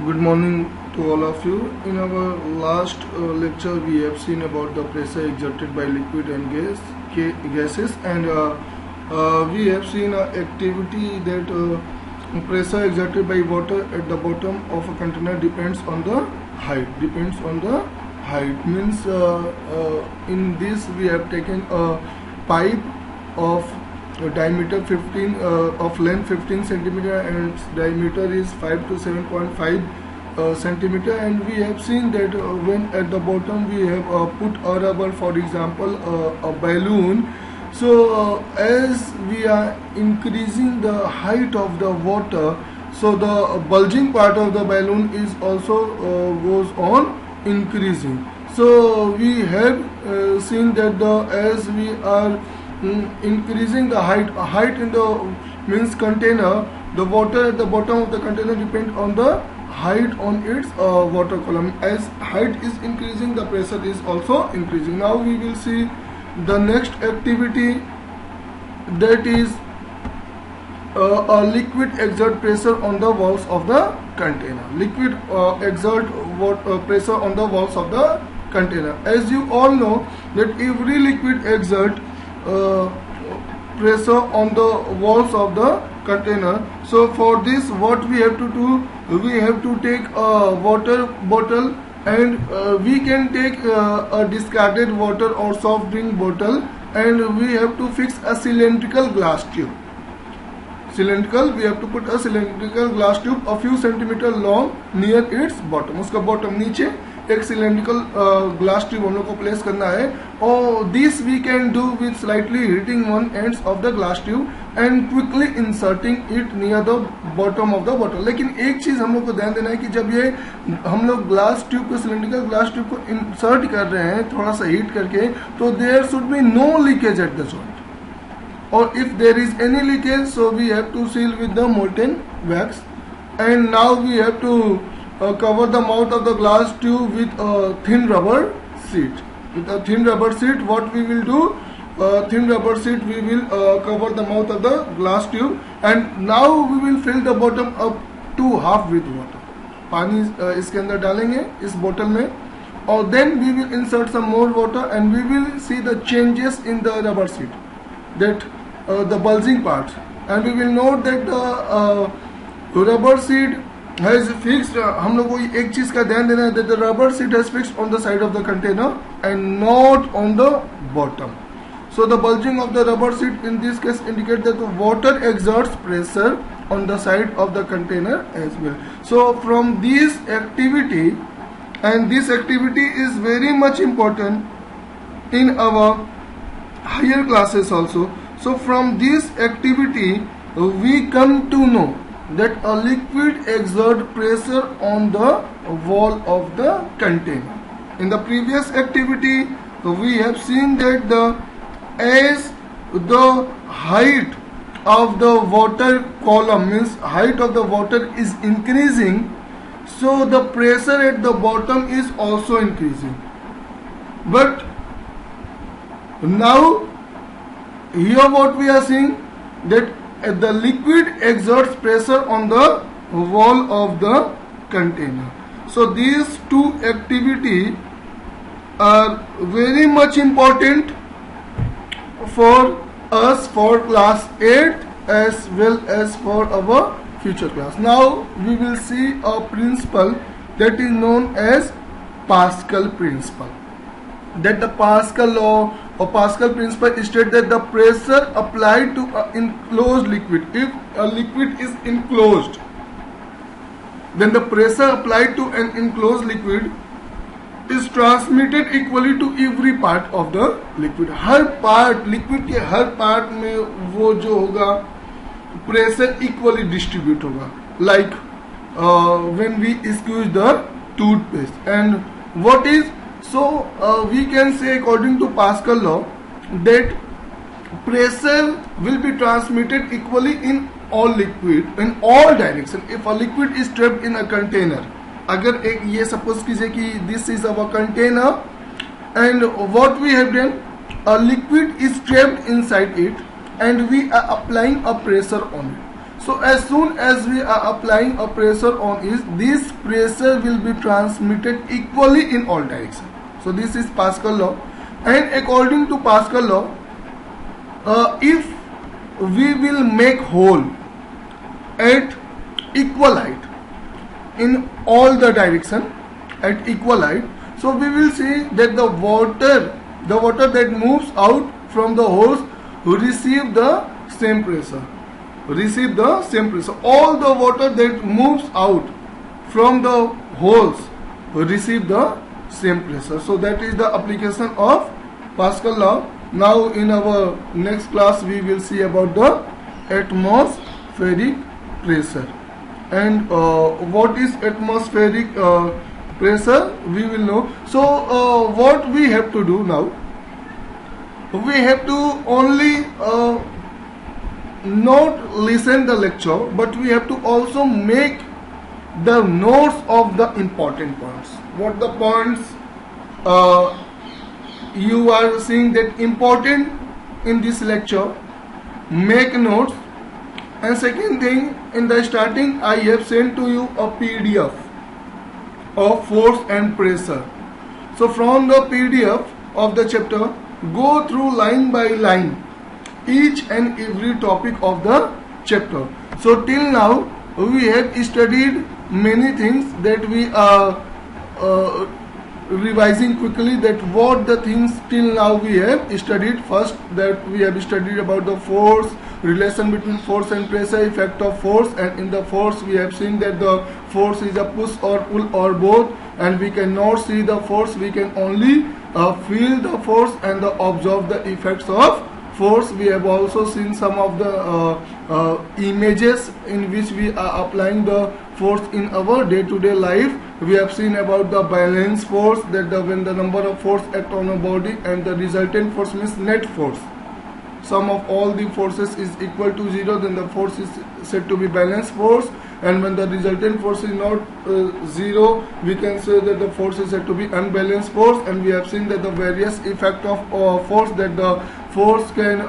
Good morning to all of you. In our last lecture, we have seen about the pressure exerted by liquid and gases, and we have seen activity that pressure exerted by water at the bottom of a container depends on the height. Means in this we have taken a pipe of diameter 15 of length 15 centimeter and its diameter is 5 to 7.5 centimeter, and we have seen that when at the bottom we have put a rubber, for example a balloon. So as we are increasing the height of the water, so the bulging part of the balloon is also goes on increasing. So we have seen that as we are increasing the height in the means container, the water at the bottom of the container depends on the height on its water column. As height is increasing, the pressure is also increasing. Now we will see the next activity, that is a liquid exert pressure on the walls of the container. Liquid exert pressure on the walls of the container. As you all know that every liquid exert pressure on the walls of the container. So for this, what we have to do, we have to take a water bottle, and we can take a discarded water or soft drink bottle, and we have to fix a cylindrical glass tube. We have to put a cylindrical glass tube a few centimeter long near its bottom. उसका bottom नीचे एक cylindrical glass tube हम लोग को place करना है, और this we can do with slightly heating one ends of the glass tube and quickly inserting it near the bottom of the bottle. लेकिन एक चीज हम लोग को ध्यान देना है कि जब ये हम लोग ग्लास ट्यूब को cylindrical glass tube को insert कर रहे हैं थोड़ा सा हीट करके, तो there should be no leakage at the joint, or if there is any leakage, so we have to seal with the molten wax. And now we have to cover the mouth of the glass tube with a thin rubber sheet. With a thin rubber sheet, what we will do, thin rubber sheet we will cover the mouth of the glass tube, and now we will fill the bottom up to half with water. पानी इसके अंदर डालेंगे इस बोतल में, और then we will insert some more water, and we will see the changes in the rubber sheet, that the bulging part, and we will note that the rubber sheet has fixed. हम लोग को एक चीज का ध्यान देना है, that the rubber sheet has fixed on the side of the container and not on the bottom. So the bulging of the rubber sheet in this case indicates that the water exerts pressure on the side of the container as well. So from this activity, and this activity is very much important in our higher classes also. So from this activity, we come to know that a liquid exerts pressure on the wall of the container. In the previous activity, we have seen that as the height of the water column, means height of the water is increasing, so the pressure at the bottom is also increasing. But now here what we are seeing, that the liquid exerts pressure on the wall of the container. So these two activities are very much important for us for class 8 as well as for our future class. Now we will see a principle that is known as Pascal principle. That the Pascal law or Pascal principle states that the pressure applied to an enclosed liquid, if a liquid is enclosed, then the pressure applied to an enclosed liquid is transmitted equally to every part of the liquid. Her part liquid के हर part में वो जो होगा pressure equally distribute होगा, like when we squeeze the toothpaste. And what is, so we can say according to Pascal law that pressure will be transmitted equally in all liquid in all direction. If a liquid is trapped in a container, अगर एक ये suppose कीजिए कि this is our container, and what we have done, a liquid is trapped inside it and we are applying a pressure on it. So as soon as we are applying a pressure on it, this pressure will be transmitted equally in all directions. So this is Pascal law, and according to Pascal law, if we will make hole at equal height in all the direction at equal height, so we will see that the water that moves out from the holes receive the same pressure. All the water that moves out from the holes receive the same pressure. So that is the application of Pascal law. Now in our next class we will see about the atmospheric pressure, and what is atmospheric pressure we will know. So what we have to do now, we have to only not listen the lecture, but we have to also make the notes of the important points. What the points you are seeing that important in this lecture, make notes. And second thing, in the starting I have sent to you a PDF of force and pressure. So from the PDF of the chapter, go through line by line each and every topic of the chapter. So till now we have studied many things that we are revising quickly, that what the things till now we have studied. First, that we have studied about the force, relation between force and pressure, effect of force, and in the force we have seen that the force is a push or pull or both, and we cannot see the force, we can only feel the force and observe the effects of force. We have also seen some of the images in which we are applying the force in our day-to-day life. We have seen about the balance force, that when the number of force act on a body, and the resultant force means net force. Sum of all the forces is equal to 0, then the force is said to be balance force. And when the resultant force is not 0, we can say that the force is said to be unbalanced force. And we have seen that the various effect of force, that the force can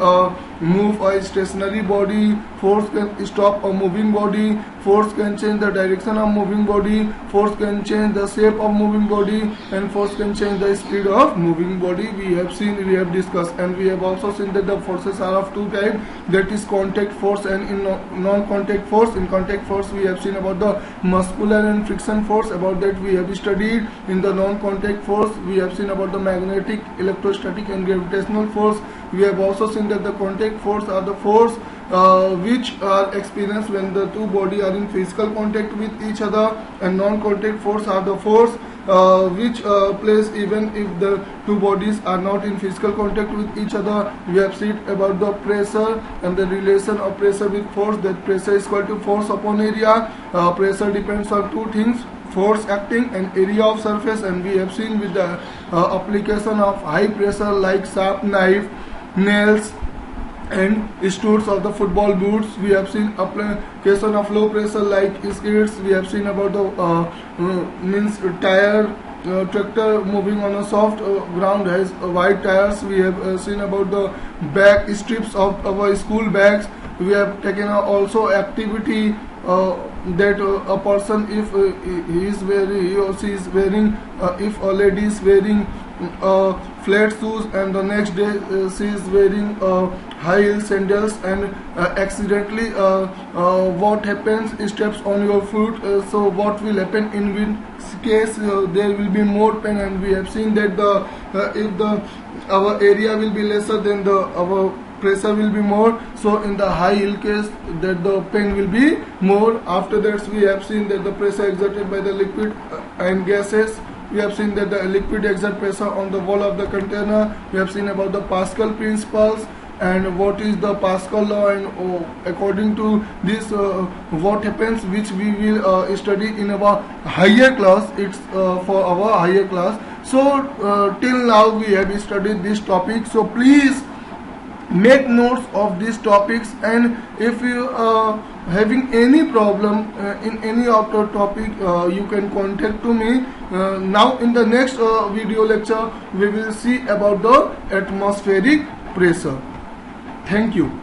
move a stationary body, force can stop a moving body, force can change the direction of moving body, force can change the shape of moving body, and force can change the speed of moving body. We have seen, we have discussed, and we have also seen that the forces are of two types, that is contact force and in non-contact force. In contact force we have seen about the muscular and friction force, about that we have studied. In the non-contact force we have seen about the magnetic, electrostatic and gravitational force. We have also seen that the contact force are the force which are experienced when the two bodies are in physical contact with each other, and non-contact force are the force which plays even if the two bodies are not in physical contact with each other. We have seen about the pressure and the relation of pressure with force, that pressure is equal to force upon area. Pressure depends on two things, force acting and area of surface. And we have seen with the application of high pressure like sharp knife, nails and studs of the football boots. We have seen application of low pressure like skids. We have seen about the means tire, tractor moving on a soft ground has wide tires. We have seen about the back strips of our school bags. We have taken also activity that a person, if he or she is wearing, if a lady is wearing flat shoes and the next day she is wearing high heel sandals and accidentally what happens, steps on your foot, so what will happen in which case there will be more pain. And we have seen that the if our area will be lesser, then our pressure will be more. So in the high heel case, that the pain will be more. After that we have seen that the pressure exerted by the liquid and gases. We have seen that the liquid exert pressure on the wall of the container. We have seen about the Pascal principles and what is the Pascal law, and according to this what happens, which we will study in our higher class. It's for our higher class. So till now we have studied this topic, so please make notes of these topics. And if you are having any problem in any of the topic, you can contact to me. Now in the next video lecture we will see about the atmospheric pressure. Thank you.